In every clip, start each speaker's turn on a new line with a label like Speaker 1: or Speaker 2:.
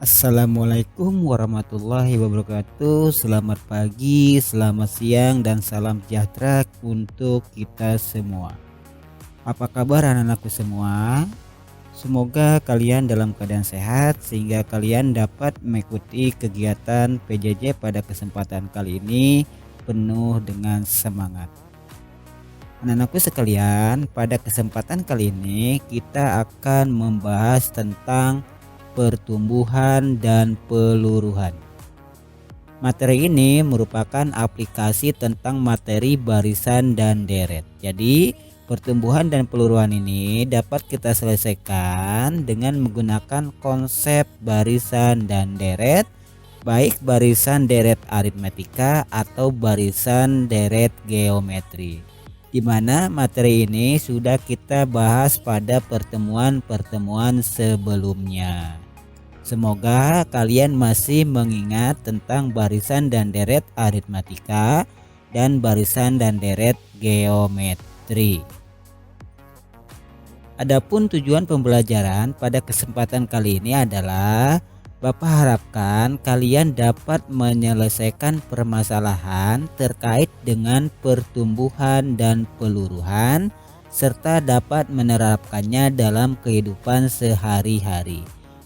Speaker 1: Assalamualaikum warahmatullahi wabarakatuh. Selamat pagi, selamat siang, dan salam sejahtera untuk kita semua. Apa kabar anak-anakku semua? Semoga kalian dalam keadaan sehat sehingga kalian dapat mengikuti kegiatan PJJ pada kesempatan kali ini penuh dengan semangat. Anak-anakku sekalian, pada kesempatan kali ini kita akan membahas tentang pertumbuhan dan peluruhan. Materi ini merupakan aplikasi tentang materi barisan dan deret. Jadi pertumbuhan dan peluruhan ini dapat kita selesaikan dengan menggunakan konsep barisan dan deret, baik barisan deret aritmetika atau barisan deret geometri, di mana materi ini sudah kita bahas pada pertemuan-pertemuan sebelumnya. Semoga kalian masih mengingat tentang barisan dan deret aritmatika dan barisan dan deret geometri. Adapun tujuan pembelajaran pada kesempatan kali ini adalah Bapak harapkan kalian dapat menyelesaikan permasalahan terkait dengan pertumbuhan dan peluruhan serta dapat menerapkannya dalam kehidupan sehari-hari.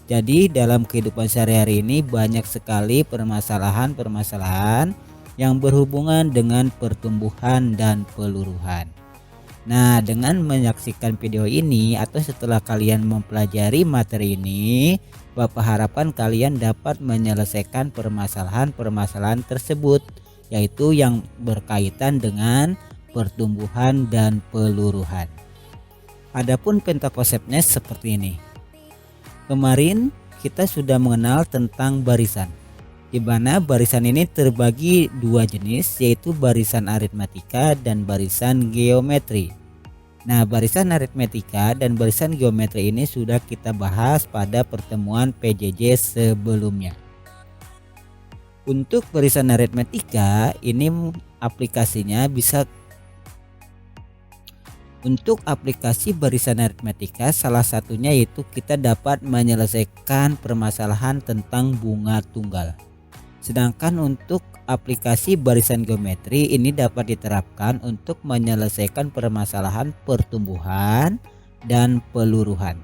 Speaker 1: Jadi dalam kehidupan sehari-hari ini banyak sekali permasalahan-permasalahan yang berhubungan dengan pertumbuhan dan peluruhan. Nah, dengan menyaksikan video ini atau setelah kalian mempelajari materi ini, Bapak harapkan kalian dapat menyelesaikan permasalahan-permasalahan tersebut, yaitu yang berkaitan dengan pertumbuhan dan peluruhan. Adapun pentakonsepnya seperti ini. Kemarin kita sudah mengenal tentang barisan, di mana barisan ini terbagi dua jenis, yaitu barisan aritmetika dan barisan geometri. Nah, barisan aritmetika dan barisan geometri ini sudah kita bahas pada pertemuan PJJ sebelumnya. Untuk barisan aritmetika ini aplikasinya bisa untuk aplikasi barisan aritmetika salah satunya yaitu kita dapat menyelesaikan permasalahan tentang bunga tunggal. Sedangkan untuk aplikasi barisan geometri ini dapat diterapkan untuk menyelesaikan permasalahan pertumbuhan dan peluruhan.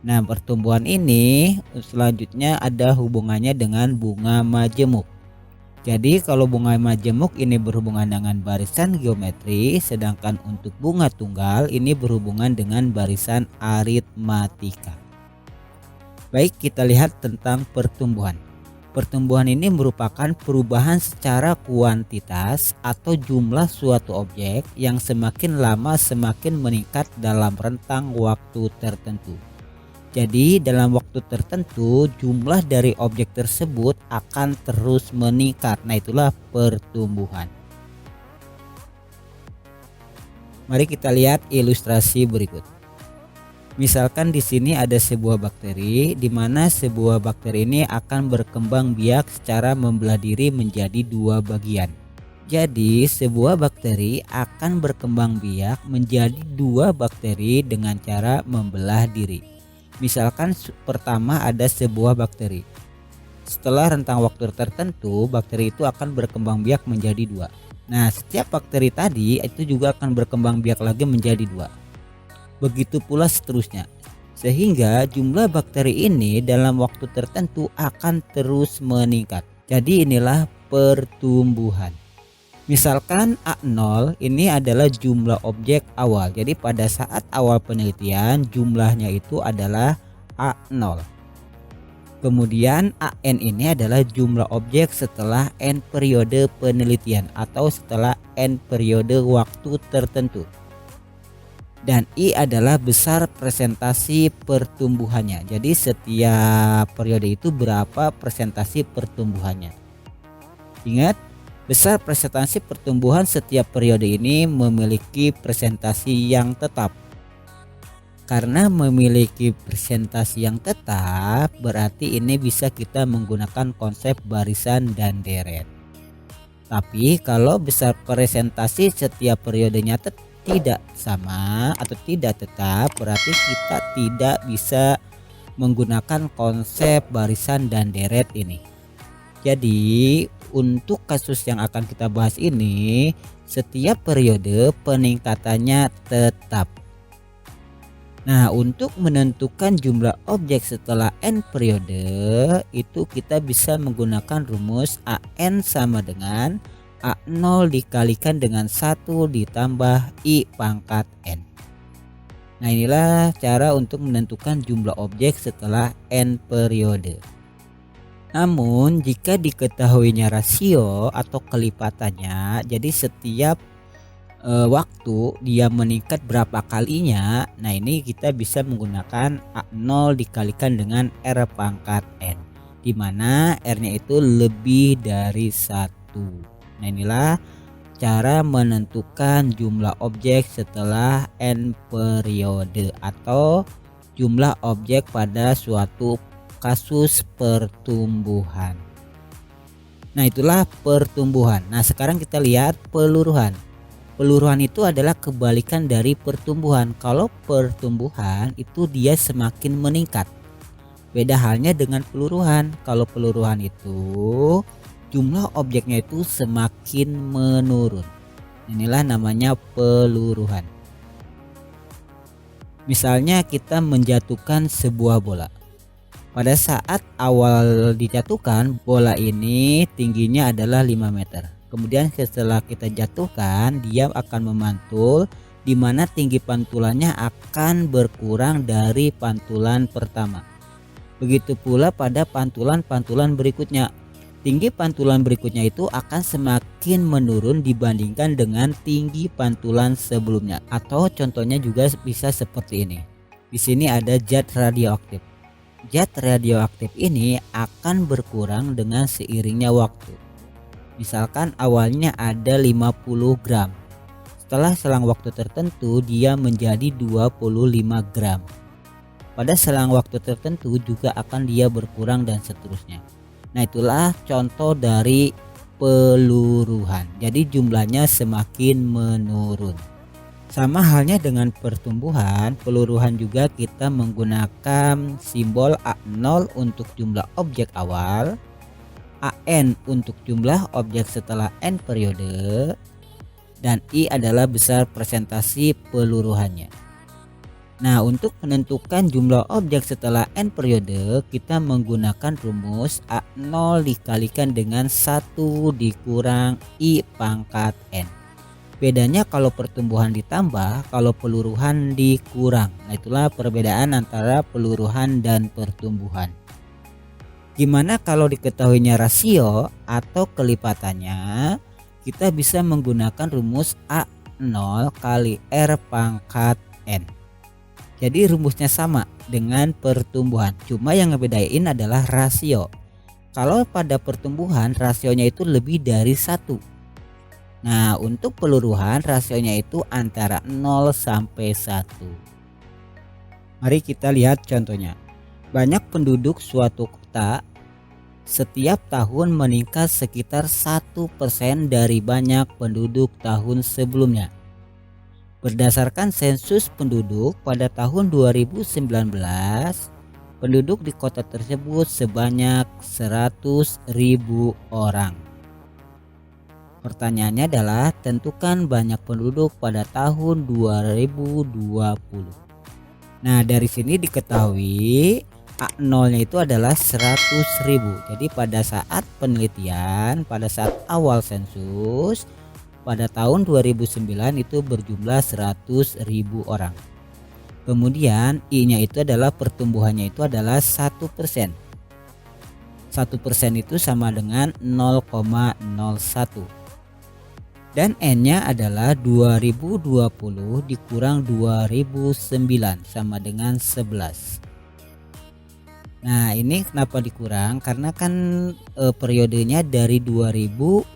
Speaker 1: Nah, pertumbuhan ini selanjutnya ada hubungannya dengan bunga majemuk. Jadi kalau bunga majemuk ini berhubungan dengan barisan geometri, sedangkan untuk bunga tunggal ini berhubungan dengan barisan aritmatika. Baik, kita lihat tentang pertumbuhan. Pertumbuhan ini merupakan perubahan secara kuantitas atau jumlah suatu objek yang semakin lama semakin meningkat dalam rentang waktu tertentu. Jadi dalam waktu tertentu jumlah dari objek tersebut akan terus meningkat. Nah, itulah pertumbuhan. Mari kita lihat ilustrasi berikut. Misalkan di sini ada sebuah bakteri, di mana sebuah bakteri ini akan berkembang biak secara membelah diri menjadi dua bagian. Jadi sebuah bakteri akan berkembang biak menjadi dua bakteri dengan cara membelah diri. Misalkan pertama ada sebuah bakteri. Setelah rentang waktu tertentu, bakteri itu akan berkembang biak menjadi dua. Nah, setiap bakteri tadi itu juga akan berkembang biak lagi menjadi dua. Begitu pula seterusnya, sehingga jumlah bakteri ini dalam waktu tertentu akan terus meningkat. Jadi inilah pertumbuhan. Misalkan A0 ini adalah jumlah objek awal. Jadi pada saat awal penelitian jumlahnya itu adalah A0. Kemudian AN ini adalah jumlah objek setelah N periode penelitian atau setelah N periode waktu tertentu. Dan I adalah besar presentasi pertumbuhannya. Jadi setiap periode itu berapa presentasi pertumbuhannya. Ingat, besar presentasi pertumbuhan setiap periode ini memiliki presentasi yang tetap. Karena memiliki presentasi yang tetap, berarti ini bisa kita menggunakan konsep barisan dan deret. Tapi kalau besar presentasi setiap periodenya tidak sama atau tidak tetap, berarti kita tidak bisa menggunakan konsep barisan dan deret ini. Jadi untuk kasus yang akan kita bahas ini, setiap periode peningkatannya tetap. Nah, untuk menentukan jumlah objek setelah n periode itu kita bisa menggunakan rumus AN sama dengan A0 dikalikan dengan 1 ditambah I pangkat n. Nah, inilah cara untuk menentukan jumlah objek setelah n periode. Namun jika diketahuinya rasio atau kelipatannya, jadi setiap waktu dia meningkat berapa kalinya, nah ini kita bisa menggunakan A0 dikalikan dengan R pangkat N, dimana R nya itu lebih dari 1. Nah, inilah cara menentukan jumlah objek setelah N periode atau jumlah objek pada suatu kasus pertumbuhan. Nah, itulah pertumbuhan. Nah, sekarang kita lihat peluruhan. Peluruhan itu adalah kebalikan dari pertumbuhan. Kalau pertumbuhan itu dia semakin meningkat. Beda halnya dengan peluruhan. Kalau peluruhan itu jumlah objeknya itu semakin menurun. Inilah namanya peluruhan. Misalnya kita menjatuhkan sebuah bola. Pada saat awal dijatuhkan, bola ini tingginya adalah 5 meter. Kemudian setelah kita jatuhkan, dia akan memantul, di mana tinggi pantulannya akan berkurang dari pantulan pertama. Begitu pula pada pantulan-pantulan berikutnya. Tinggi pantulan berikutnya itu akan semakin menurun dibandingkan dengan tinggi pantulan sebelumnya. Atau contohnya juga bisa seperti ini. Di sini ada zat radioaktif. Zat radioaktif ini akan berkurang dengan seiringnya waktu. Misalkan awalnya ada 50 gram. Setelah selang waktu tertentu dia menjadi 25 gram. Pada selang waktu tertentu juga akan dia berkurang dan seterusnya. Nah, itulah contoh dari peluruhan. Jadi jumlahnya semakin menurun. Sama halnya dengan pertumbuhan, peluruhan juga kita menggunakan simbol A0 untuk jumlah objek awal, AN untuk jumlah objek setelah N periode, dan I adalah besar persentase peluruhannya. Nah, untuk menentukan jumlah objek setelah N periode, kita menggunakan rumus A0 dikalikan dengan 1 dikurang I pangkat N. Bedanya kalau pertumbuhan ditambah, kalau peluruhan dikurang. Nah, itulah perbedaan antara peluruhan dan pertumbuhan. Gimana kalau diketahuinya rasio atau kelipatannya, kita bisa menggunakan rumus A0 kali R pangkat N. Jadi rumusnya sama dengan pertumbuhan, cuma yang ngebedain adalah rasio. Kalau pada pertumbuhan rasionya itu lebih dari 1. Nah, untuk peluruhan rasionya itu antara 0 sampai 1. Mari kita lihat contohnya. Banyak penduduk suatu kota setiap tahun meningkat sekitar 1% dari banyak penduduk tahun sebelumnya. Berdasarkan sensus penduduk pada tahun 2019, penduduk di kota tersebut sebanyak 100.000 orang. Pertanyaannya adalah tentukan banyak penduduk pada tahun 2020. Nah, dari sini diketahui A0 nya itu adalah 100.000. Jadi pada saat penelitian, pada saat awal sensus pada tahun 2009 itu berjumlah 100.000 orang. Kemudian I nya itu adalah pertumbuhannya itu adalah 1%. 1% itu sama dengan 0,01. Dan N nya adalah 2020 dikurang 2009 sama dengan 11. Nah, ini kenapa dikurang? Karena kan periodenya dari 2009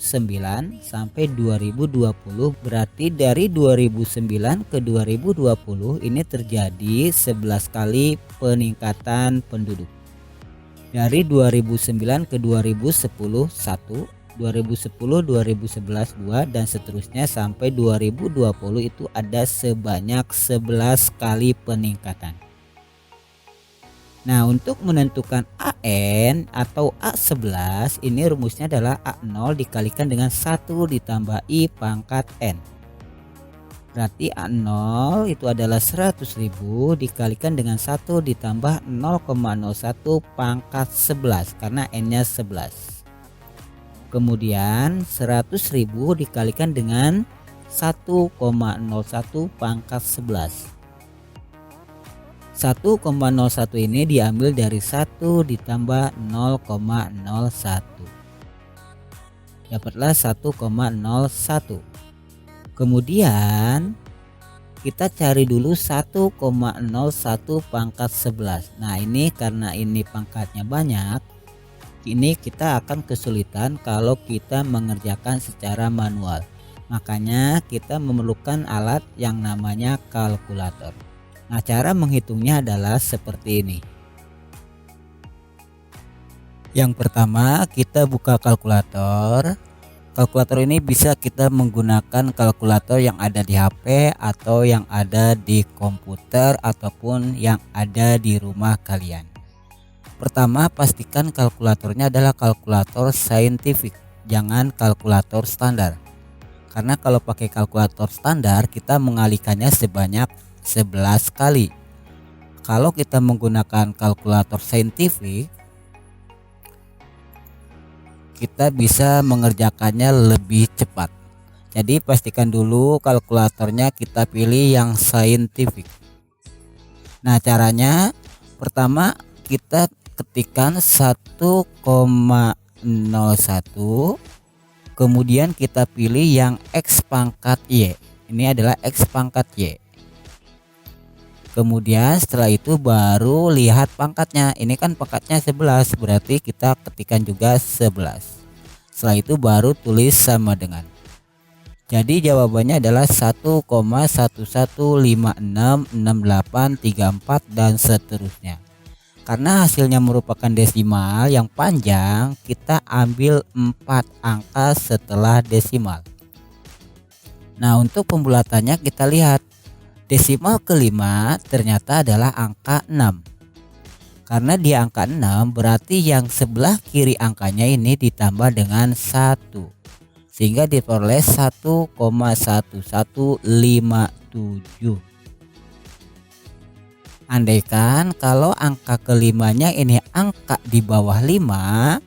Speaker 1: sampai 2020, berarti dari 2009 ke 2020 ini terjadi 11 kali peningkatan penduduk. Dari 2009 ke 2010 1, 2010 2011 2, dan seterusnya sampai 2020 itu ada sebanyak 11 kali peningkatan. Nah, untuk menentukan AN atau A11 ini rumusnya adalah A0 dikalikan dengan 1 ditambah I pangkat N. Berarti A0 itu adalah 100.000 dikalikan dengan 1 ditambah 0,01 pangkat 11 karena N-nya 11. Kemudian 100.000 dikalikan dengan 1,01 pangkat 11. 1,01 ini diambil dari 1 ditambah 0,01. Dapatlah 1,01. Kemudian kita cari dulu 1,01 pangkat 11. Nah, ini karena ini pangkatnya banyak, ini kita akan kesulitan kalau kita mengerjakan secara manual. Makanya kita memerlukan alat yang namanya kalkulator. Nah, cara menghitungnya adalah seperti ini. Yang pertama, kita buka kalkulator. Kalkulator ini bisa kita menggunakan kalkulator yang ada di HP atau yang ada di komputer ataupun yang ada di rumah kalian. Pertama, pastikan kalkulatornya adalah kalkulator saintifik, jangan kalkulator standar. Karena kalau pakai kalkulator standar kita mengalikannya sebanyak 11 kali. Kalau kita menggunakan kalkulator saintifik, kita bisa mengerjakannya lebih cepat. Jadi pastikan dulu kalkulatornya kita pilih yang saintifik. Nah, caranya pertama kita ketikkan 1,01, kemudian kita pilih yang X pangkat Y. Ini adalah X pangkat Y. Kemudian setelah itu baru lihat pangkatnya. Ini kan pangkatnya 11, berarti kita ketikkan juga 11. Setelah itu baru tulis sama dengan. Jadi jawabannya adalah 1,11566834 dan seterusnya. Karena hasilnya merupakan desimal yang panjang, kita ambil 4 angka setelah desimal. Nah, untuk pembulatannya kita lihat. Desimal kelima ternyata adalah angka 6. Karena di angka 6 berarti yang sebelah kiri angkanya ini ditambah dengan 1. Sehingga diperoleh 1,1157. Andaikan kalau angka kelimanya ini angka di bawah 5,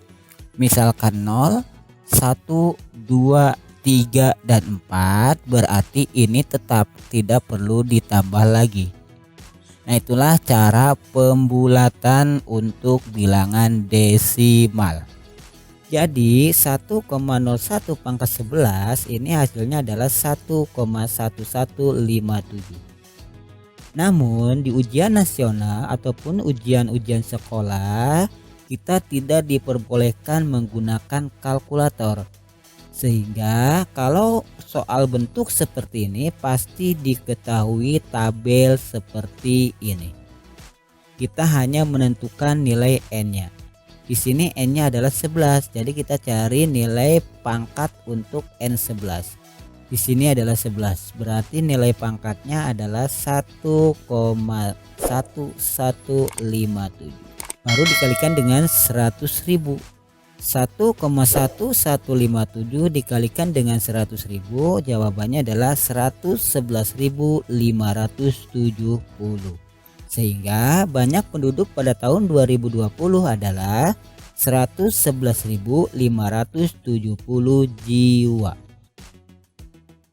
Speaker 1: misalkan 0, 1, 2, 3 dan 4, berarti ini tetap tidak perlu ditambah lagi. Nah, itulah cara pembulatan untuk bilangan desimal. Jadi 1,01 pangkat 11 ini hasilnya adalah 1,1157. Namun di ujian nasional ataupun ujian-ujian sekolah kita tidak diperbolehkan menggunakan kalkulator. Sehingga kalau soal bentuk seperti ini pasti diketahui tabel seperti ini. Kita hanya menentukan nilai N-nya. Di sini N-nya adalah 11, jadi kita cari nilai pangkat untuk N11. Di sini adalah 11, berarti nilai pangkatnya adalah 1,1157. Baru dikalikan dengan 100.000. 1,1157 dikalikan dengan 100.000, jawabannya adalah 111.570. Sehingga banyak penduduk pada tahun 2020 adalah 111.570 jiwa.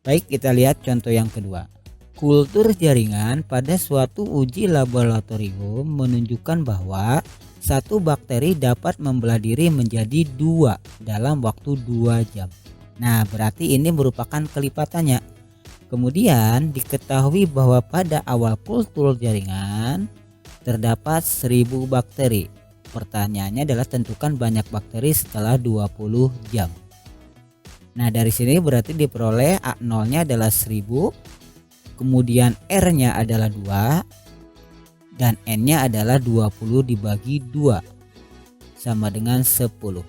Speaker 1: Baik, kita lihat contoh yang kedua. Kultur jaringan pada suatu uji laboratorium menunjukkan bahwa satu bakteri dapat membelah diri menjadi 2 dalam waktu 2 jam. Nah, berarti ini merupakan kelipatannya. Kemudian diketahui bahwa pada awal kultur jaringan terdapat 1000 bakteri. Pertanyaannya adalah tentukan banyak bakteri setelah 20 jam. Nah, dari sini berarti diperoleh A0-nya adalah 1000, kemudian R-nya adalah 2, dan N-nya adalah 20 dibagi 2 sama dengan 10.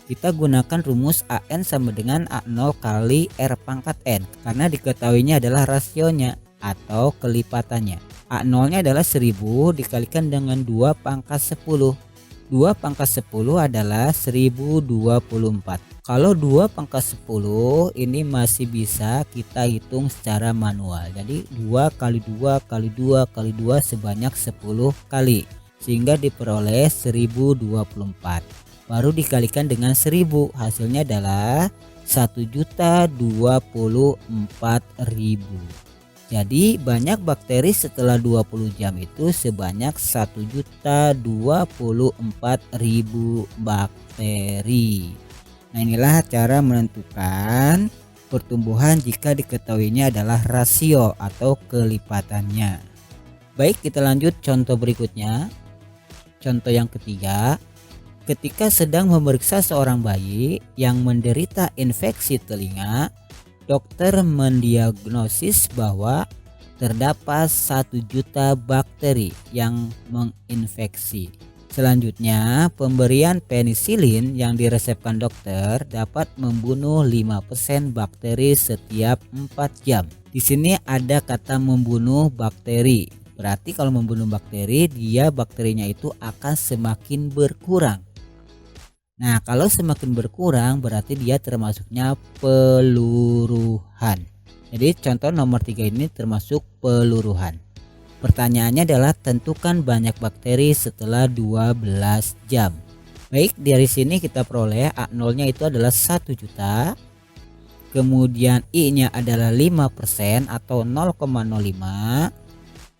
Speaker 1: Kita gunakan rumus AN sama dengan A0 kali R pangkat N karena diketahuinya adalah rasionya atau kelipatannya. A0-nya adalah 1000 dikalikan dengan 2 pangkat 10. 2 pangkat 10 adalah 1024. Kalau 2 pangkat 10 ini masih bisa kita hitung secara manual. Jadi 2 kali 2 kali 2 kali 2 sebanyak 10 kali, sehingga diperoleh 1024. Baru dikalikan dengan 1000, hasilnya adalah 1.024.000. Jadi banyak bakteri setelah 20 jam itu sebanyak 1.024.000 bakteri. Nah, inilah cara menentukan pertumbuhan jika diketahuinya adalah rasio atau kelipatannya. Baik, kita lanjut contoh berikutnya. Contoh yang ketiga, ketika sedang memeriksa seorang bayi yang menderita infeksi telinga, dokter mendiagnosis bahwa terdapat 1 juta bakteri yang menginfeksi. Selanjutnya, pemberian penisilin yang diresepkan dokter dapat membunuh 5% bakteri setiap 4 jam. Di sini ada kata membunuh bakteri. Berarti kalau membunuh bakteri, bakterinya itu akan semakin berkurang. Nah, kalau semakin berkurang berarti dia termasuknya peluruhan. Jadi contoh nomor 3 ini termasuk peluruhan. Pertanyaannya adalah tentukan banyak bakteri setelah 12 jam. Baik, dari sini kita peroleh A0-nya itu adalah 1 juta. Kemudian I-nya adalah 5% atau 0,05.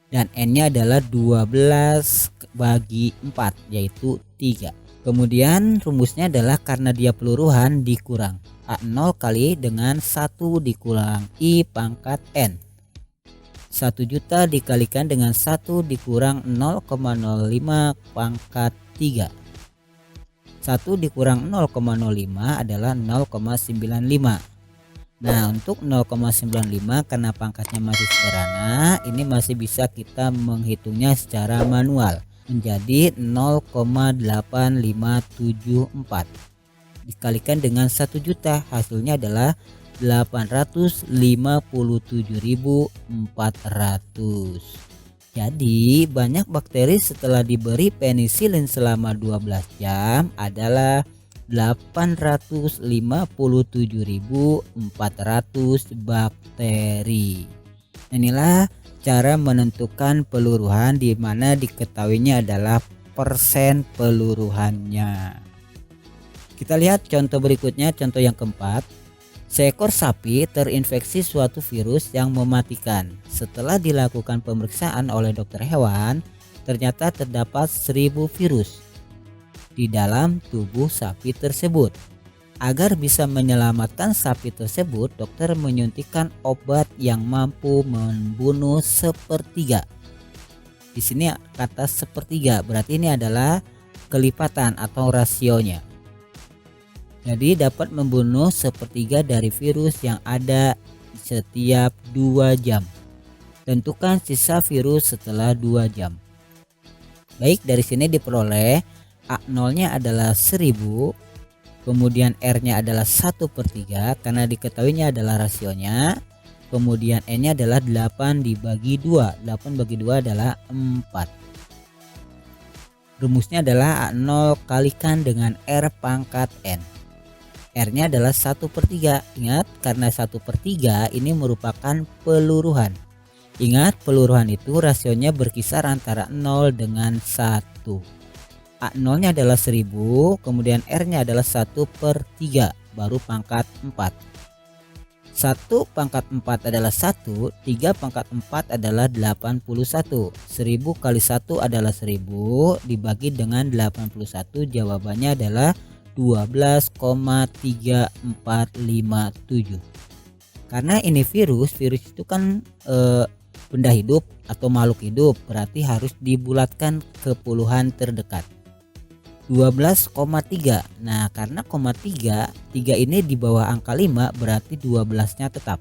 Speaker 1: Dan N-nya adalah 12 bagi 4 yaitu 3. Kemudian rumusnya adalah karena dia peluruhan dikurang A0 kali dengan 1 dikurang I pangkat N. 1 juta dikalikan dengan 1 dikurang 0,05 pangkat 3. 1 dikurang 0,05 adalah 0,95. Nah, untuk 0,95 karena pangkatnya masih sederhana, ini masih bisa kita menghitungnya secara manual. Menjadi 0,8574 dikalikan dengan 1 juta, hasilnya adalah 857.400. Jadi banyak bakteri setelah diberi penisilin selama 12 jam adalah 857.400 bakteri. Inilah cara menentukan peluruhan, di mana diketahuinya adalah persen peluruhannya. Kita lihat contoh berikutnya, contoh yang keempat. Seekor sapi terinfeksi suatu virus yang mematikan. Setelah dilakukan pemeriksaan oleh dokter hewan, ternyata terdapat 1000 virus di dalam tubuh sapi tersebut. Agar bisa menyelamatkan sapi tersebut, dokter menyuntikkan obat yang mampu membunuh sepertiga. Di sini kata sepertiga, berarti ini adalah kelipatan atau rasionya. Jadi dapat membunuh sepertiga dari virus yang ada setiap 2 jam. Tentukan sisa virus setelah 2 jam. Baik, dari sini diperoleh A0-nya adalah 1000. Kemudian R-nya adalah 1/3 karena diketahuinya adalah rasionya. Kemudian N-nya adalah 8 dibagi 2. 8 bagi 2 adalah 4. Rumusnya adalah A0 kalikan dengan R pangkat N. R-nya adalah 1/3. Ingat, karena 1/3 ini merupakan peluruhan. Ingat, peluruhan itu rasionya berkisar antara 0 dengan 1. A0-nya adalah 1000, kemudian R-nya adalah 1/3, baru pangkat 4. 1 pangkat 4 adalah 1, 3 pangkat 4 adalah 81. 1000 kali 1 adalah 1000, dibagi dengan 81, jawabannya adalah 12,3457. Karena ini virus itu kan benda hidup atau makhluk hidup, berarti harus dibulatkan ke puluhan terdekat. 12,3. Nah, karena 3 ini di bawah angka 5, berarti 12-nya tetap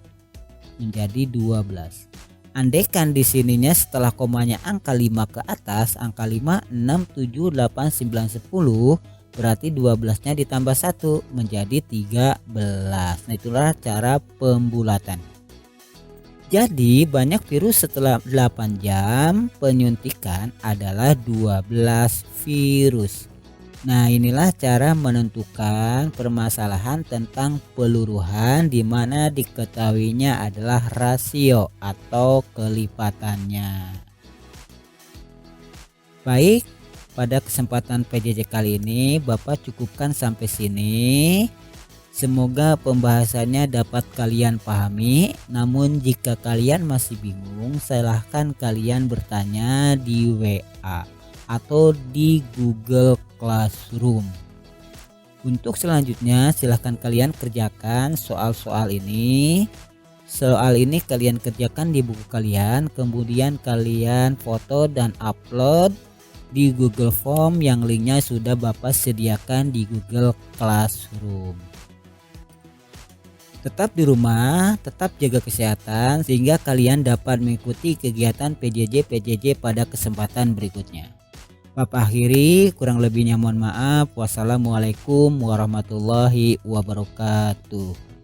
Speaker 1: menjadi 12. Andaikan di sininya setelah komanya angka 5 ke atas, angka 5, 6, 7, 8, 9, 10, berarti 12-nya ditambah 1 menjadi 13. Nah, itulah cara pembulatan. Jadi banyak virus setelah 8 jam penyuntikan adalah 12 virus. Nah, inilah cara menentukan permasalahan tentang peluruhan di mana diketahuinya adalah rasio atau kelipatannya. Baik, pada kesempatan PJJ kali ini Bapak cukupkan sampai sini. Semoga pembahasannya dapat kalian pahami. Namun jika kalian masih bingung, silahkan kalian bertanya di WA atau di Google Classroom. Untuk selanjutnya silahkan kalian kerjakan soal-soal ini. Soal ini kalian kerjakan di buku kalian, kemudian kalian foto dan upload di Google Form yang linknya sudah Bapak sediakan di Google Classroom. Tetap di rumah, tetap jaga kesehatan sehingga kalian dapat mengikuti kegiatan PJJ pada kesempatan berikutnya. Bapak akhiri, kurang lebihnya mohon maaf. Wassalamualaikum warahmatullahi wabarakatuh.